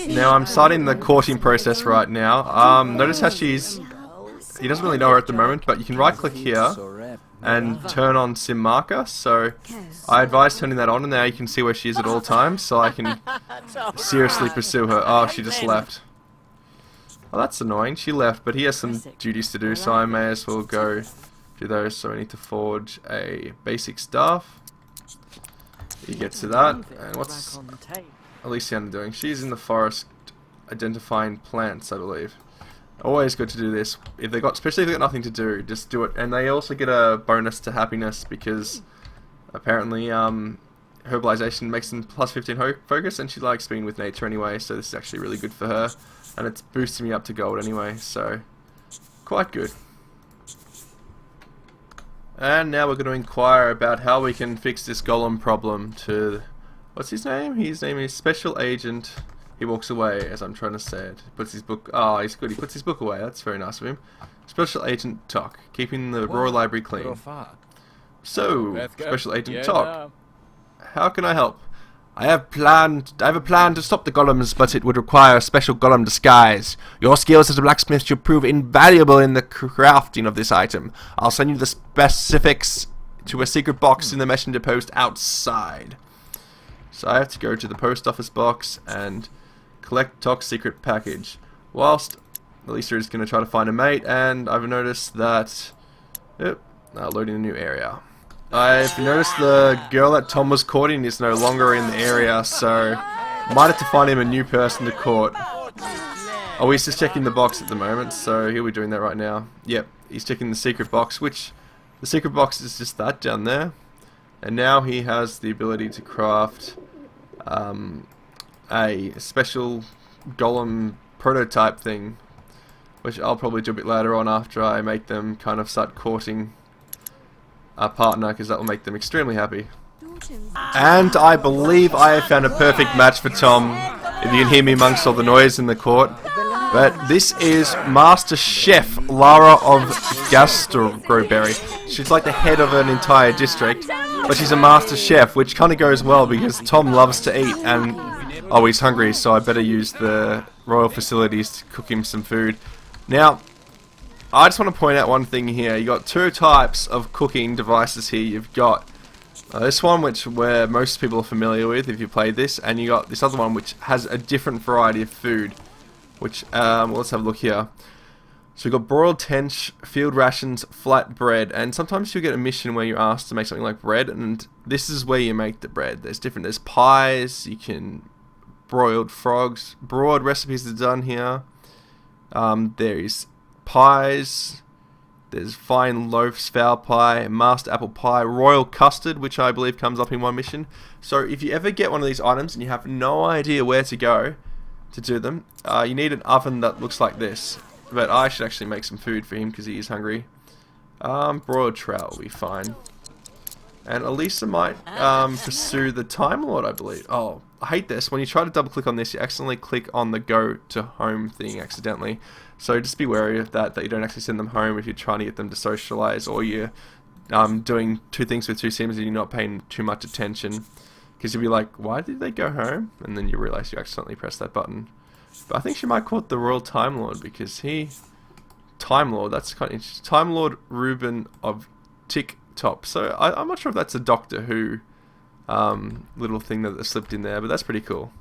Now I'm starting the courting process right now. Notice how he doesn't really know her at the moment, but you can right click here and turn on sim marker. So I advise turning that on, and now you can see where she is at all times, so I can seriously pursue her. Oh, she just left. Oh, that's annoying. She left, but he has some duties to do, so I may as well go do those. So I need to forge a basic staff. He gets to that. And what's Elysiana doing? She's in the forest identifying plants, I believe. Always good to do this. If they got, especially if they got nothing to do, just do it. And they also get a bonus to happiness because apparently herbalization makes them plus 15 focus, and she likes being with nature anyway. So this is actually really good for her, and it's boosting me up to gold anyway. So quite good. And now we're going to inquire about how we can fix this golem problem to... What's his name? His name is Special Agent. He walks away as I'm trying to say it. Puts his book... Oh, he's good. He puts his book away. That's very nice of him. Special Agent Tok. Keeping the Royal Library clean. So, Special Agent Tok. How can I help? I have a plan to stop the golems, but it would require a special golem disguise. Your skills as a blacksmith should prove invaluable in the crafting of this item. I'll send you the specifics to a secret box in the messenger post outside. So I have to go to the post office box and collect Tok's secret package. Whilst Elisa is going to try to find a mate, and I've noticed that... loading a new area. I've noticed the girl that Tom was courting is no longer in the area, so might have to find him a new person to court. Oh, he's just checking the box at the moment, so he'll be doing that right now. Yep, he's checking the secret box, which the secret box is just that down there. And now he has the ability to craft a special golem prototype thing, which I'll probably do a bit later on after I make them kind of start courting a partner, because that will make them extremely happy. And I believe I have found a perfect match for Tom, if you can hear me amongst all the noise in the court. But this is Master Chef Lara of Gastroberry. She's like the head of an entire district, but she's a Master Chef, which kind of goes well because Tom loves to eat, and oh, he's hungry, so I better use the royal facilities to cook him some food. Now, I just want to point out one thing here. You got two types of cooking devices here. You've got this one, where most people are familiar with if you played this, and you got this other one which has a different variety of food. Which well, let's have a look here. So we've got broiled tench, field rations, flat bread, and sometimes you get a mission where you're asked to make something like bread, and this is where you make the bread. There's pies. You can broiled frogs. Broad recipes are done here. There is pies, there's fine loaves, fowl pie, master apple pie, royal custard, which I believe comes up in one mission. So if you ever get one of these items and you have no idea where to go to do them, you need an oven that looks like this. But I should actually make some food for him because he is hungry. Broiled trout will be fine. And Elisa might pursue the Time Lord, I believe. Oh, I hate this. When you try to double click on this, you accidentally click on the go to home thing accidentally. So just be wary of that you don't actually send them home if you're trying to get them to socialize, or you're doing two things with two sims and you're not paying too much attention. Because you'll be like, why did they go home? And then you realize you accidentally pressed that button. But I think she might call it the Royal Time Lord, because Time Lord, that's kind of interesting. Time Lord Reuben of Tick Top. So I'm not sure if that's a Doctor Who little thing that slipped in there, but that's pretty cool.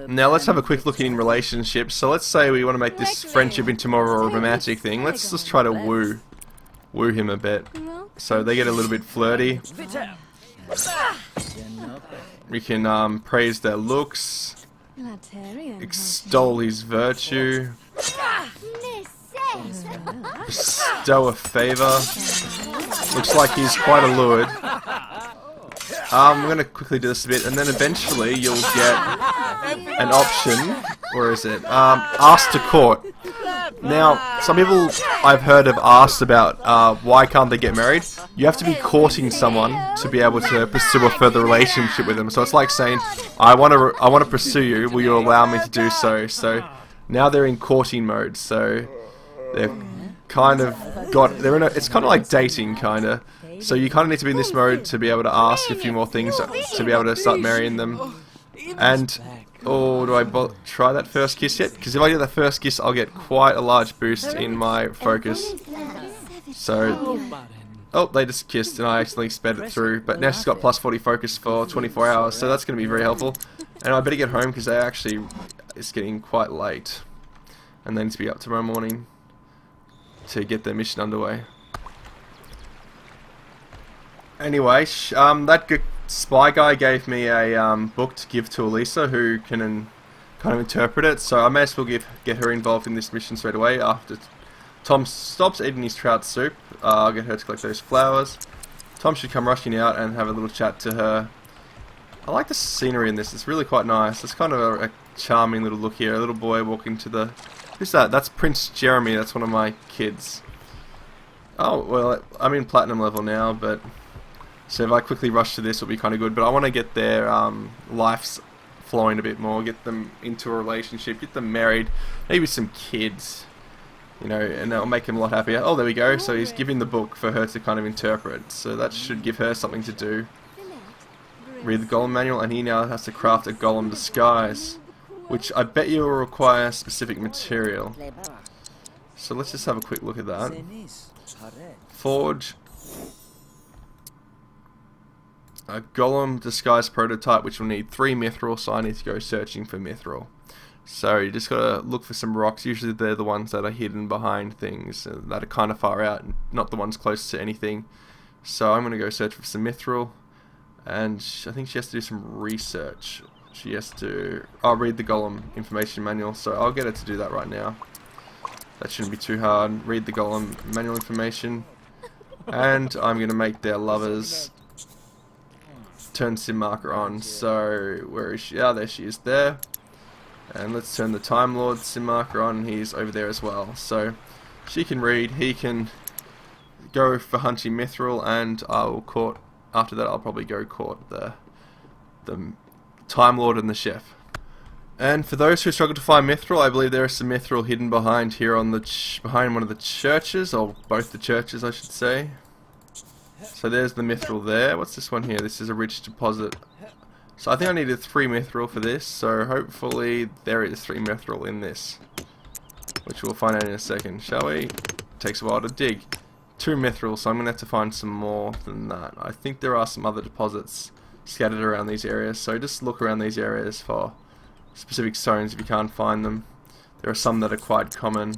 Now let's have a quick look in relationships. So let's say we want to make this friendship into more of a romantic thing. Let's just try to woo him a bit. So they get a little bit flirty. We can praise their looks, extol his virtue, bestow a favor. Looks like he's quite allured. I'm going to quickly do this a bit, and then eventually you'll get an option. Where is it? Ask to court. Now, some people I've heard have asked about why can't they get married. You have to be courting someone to be able to pursue a further relationship with them. So it's like saying, I want to pursue you. Will you allow me to do so? So now they're in courting mode. So they've kind of it's kind of like dating, kind of. So you kind of need to be in this mode to be able to ask a few more things to be able to start marrying them. And Or do I try that first kiss yet? Because if I get that first kiss, I'll get quite a large boost in my focus. So, oh, they just kissed and I accidentally sped it through. But now she's got plus 40 focus for 24 hours, so that's going to be very helpful. And I better get home because it's getting quite late. And then to be up tomorrow morning to get their mission underway. Anyway, that spy guy gave me a book to give to Elisa, who can kind of interpret it. So I may as well get her involved in this mission straight away. After Tom stops eating his trout soup, I'll get her to collect those flowers. Tom should come rushing out and have a little chat to her. I like the scenery in this. It's really quite nice. It's kind of a charming little look here. A little boy walking to the... Who's that? That's Prince Jeremy. That's one of my kids. Oh, well, I'm in platinum level now, but... So if I quickly rush to this, it'll be kind of good. But I want to get their lives flowing a bit more. Get them into a relationship. Get them married. Maybe some kids. You know, and that'll make him a lot happier. Oh, there we go. So he's giving the book for her to kind of interpret. So that should give her something to do. Read the golem manual, and he now has to craft a golem disguise, which I bet you will require specific material. So let's just have a quick look at that. Forge a golem disguise prototype, which will need 3 mithril, so I need to go searching for mithril. So you just gotta look for some rocks. Usually they're the ones that are hidden behind things that are kind of far out, not the ones close to anything. So I'm gonna go search for some mithril. And I think she has to do some research. She has to... I'll read the golem information manual, so I'll get her to do that right now. That shouldn't be too hard. Read the golem manual information. And I'm going to make their lovers turn sim marker on. So, where is she? Ah, there she is there. And let's turn the Time Lord sim marker on. He's over there as well. So, she can read, he can go for hunting mithril, and I will court... After that, I'll probably go court the Time Lord and the Chef. And for those who struggle to find mithril, I believe there is some mithril hidden behind here on the behind one of the churches, or both the churches, I should say. So there's the mithril there. What's this one here? This is a rich deposit. So I think I needed 3 mithril for this. So hopefully there is 3 mithril in this, which we'll find out in a second, shall we? Takes a while to dig. 2 mithril, so I'm going to have to find some more than that. I think there are some other deposits scattered around these areas, so just look around these areas for specific stones if you can't find them. There are some that are quite common,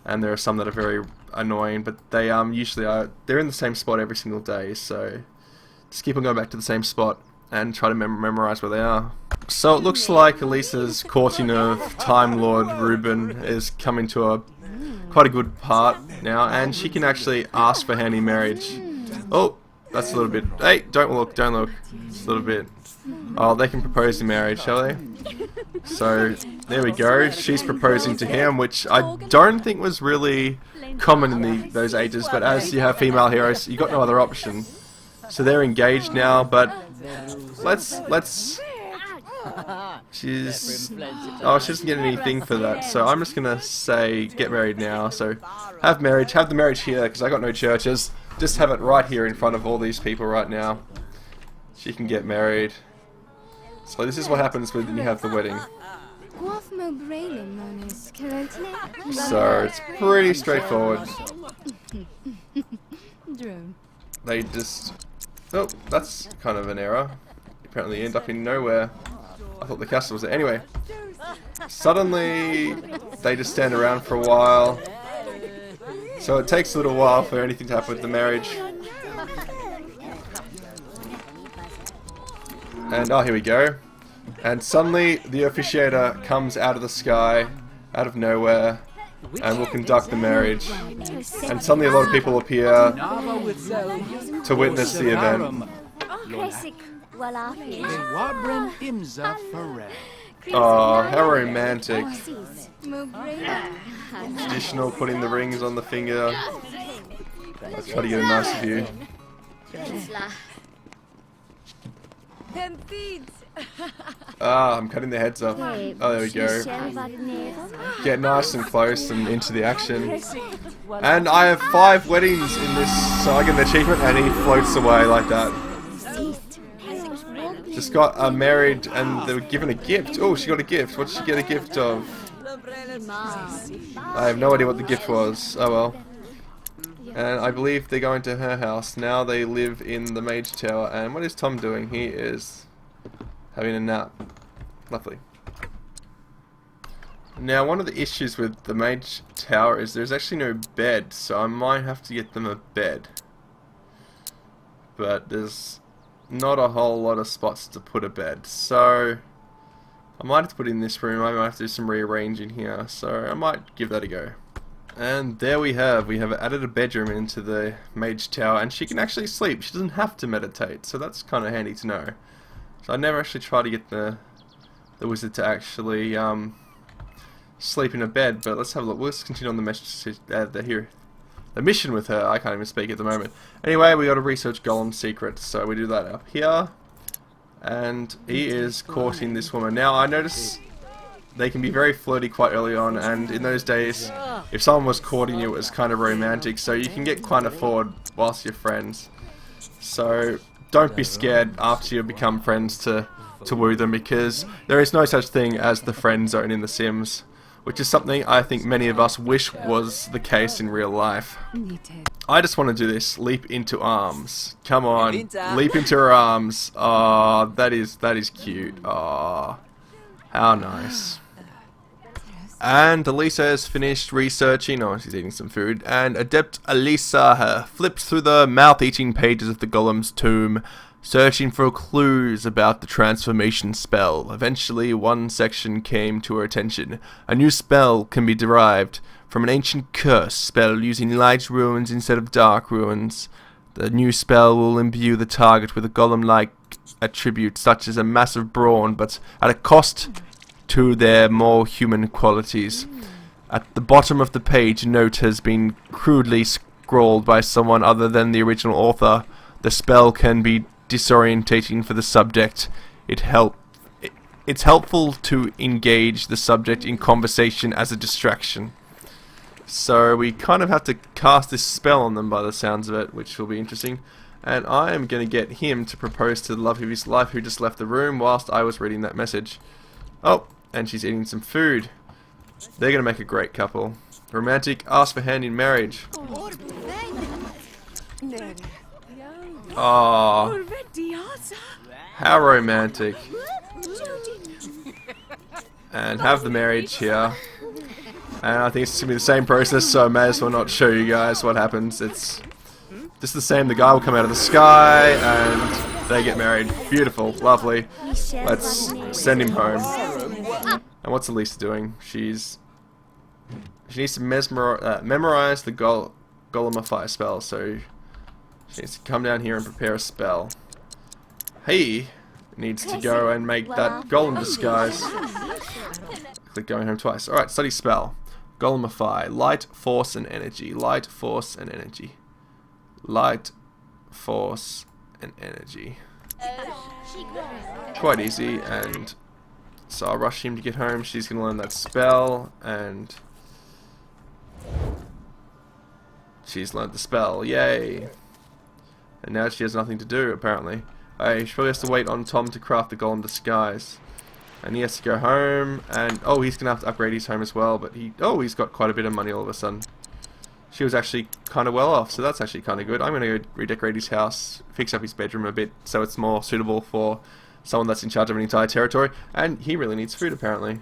and there are some that are very annoying, but they usually they're in the same spot every single day, so just keep on going back to the same spot and try to memorize where they are. So it looks like Elisa's courting of Time Lord Reuben is coming to quite a good part now, and she can actually ask for hand in marriage. Oh, that's a little bit... Hey, don't look, don't look. It's a little bit... Oh, they can propose in marriage, shall they? So, there we go. She's proposing to him, which I don't think was really common in those ages, but as you have female heroes, you got no other option. So they're engaged now, but let's... She's... Oh, she doesn't get anything for that, so I'm just gonna say get married now. So have the marriage here, because I got no churches. Just have it right here in front of all these people right now. She can get married. So this is what happens when you have the wedding. So it's pretty straightforward. They just... Oh, that's kind of an error. Apparently end up in nowhere. I thought the castle was there. Anyway, suddenly they just stand around for a while. So it takes a little while for anything to happen with the marriage. And oh, here we go. And suddenly the officiator comes out of the sky, out of nowhere, and will conduct the marriage. And suddenly a lot of people appear to witness the event. Oh, how romantic. Traditional, putting the rings on the finger. Let's try to get a nice view. Ah, I'm cutting their heads off. Oh, there we go. Get nice and close and into the action. And I have 5 weddings in this, so I get an achievement and he floats away like that. just got married and they were given a gift. Oh, she got a gift. What did she get a gift of? I have no idea what the gift was. Oh well. And I believe they're going to her house. Now they live in the Mage Tower. And what is Tom doing? He is having a nap. Lovely. Now, one of the issues with the Mage Tower is there's actually no bed, so I might have to get them a bed. But there's not a whole lot of spots to put a bed, so I might have to put it in this room. I might have to do some rearranging here, so I might give that a go. And there we have added a bedroom into the Mage Tower, and she can actually sleep. She doesn't have to meditate, so that's kind of handy to know. So I never actually try to get the wizard to actually sleep in a bed, but let's have a look. Let's continue on the mission with her. I can't even speak at the moment. Anyway, we got to research Golem's secrets, so we do that up here. And he is courting this woman. Now, I notice they can be very flirty quite early on, and in those days, if someone was courting you, it was kind of romantic, so you can get kind of forward whilst you're friends. So, don't be scared after you become friends to woo them, because there is no such thing as the friend zone in The Sims, which is something I think many of us wish was the case in real life. I just want to do this. Leap into arms. Come on. Leap into her arms. Oh, that is cute. Oh, how nice. And Elisa has finished researching. Oh, she's eating some food. And Adept Elisa flips through the mouth-eating pages of the Golem's tomb, searching for clues about the transformation spell. Eventually, one section came to her attention. A new spell can be derived from an ancient curse spell using light runes instead of dark runes. The new spell will imbue the target with a golem-like attribute such as a massive brawn, but at a cost to their more human qualities. At the bottom of the page, a note has been crudely scrawled by someone other than the original author. The spell can be disorientating for the subject. It's helpful to engage the subject in conversation as a distraction. So we kind of have to cast this spell on them by the sounds of it, which will be interesting. And I am going to get him to propose to the love of his life, who just left the room whilst I was reading that message. Oh, and she's eating some food. They're going to make a great couple. Romantic, ask for hand in marriage. Oh, how romantic. And have the marriage here. And I think it's going to be the same process, so I may as well not show you guys what happens. It's just the same. The guy will come out of the sky and they get married. Beautiful, lovely. Let's send him home. And what's Elisa doing? She needs to memorize the Golemify spell, so she needs to come down here and prepare a spell. He needs to go and make that golem disguise. Click going home twice. Alright, study spell. Golemify. Light, force, and energy. Light, force, and energy. Light, force, and energy. Quite easy, and so I'll rush him to get home. She's going to learn that spell, and she's learned the spell. Yay! And now she has nothing to do, apparently. She probably has to wait on Tom to craft the golem disguise. And he has to go home, and oh, he's going to have to upgrade his home as well, but he's got quite a bit of money all of a sudden. She was actually kind of well off, so that's actually kind of good. I'm going to go redecorate his house, fix up his bedroom a bit, so it's more suitable for someone that's in charge of an entire territory. And he really needs food, apparently.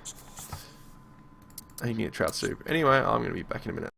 He can get trout soup. Anyway, I'm going to be back in a minute.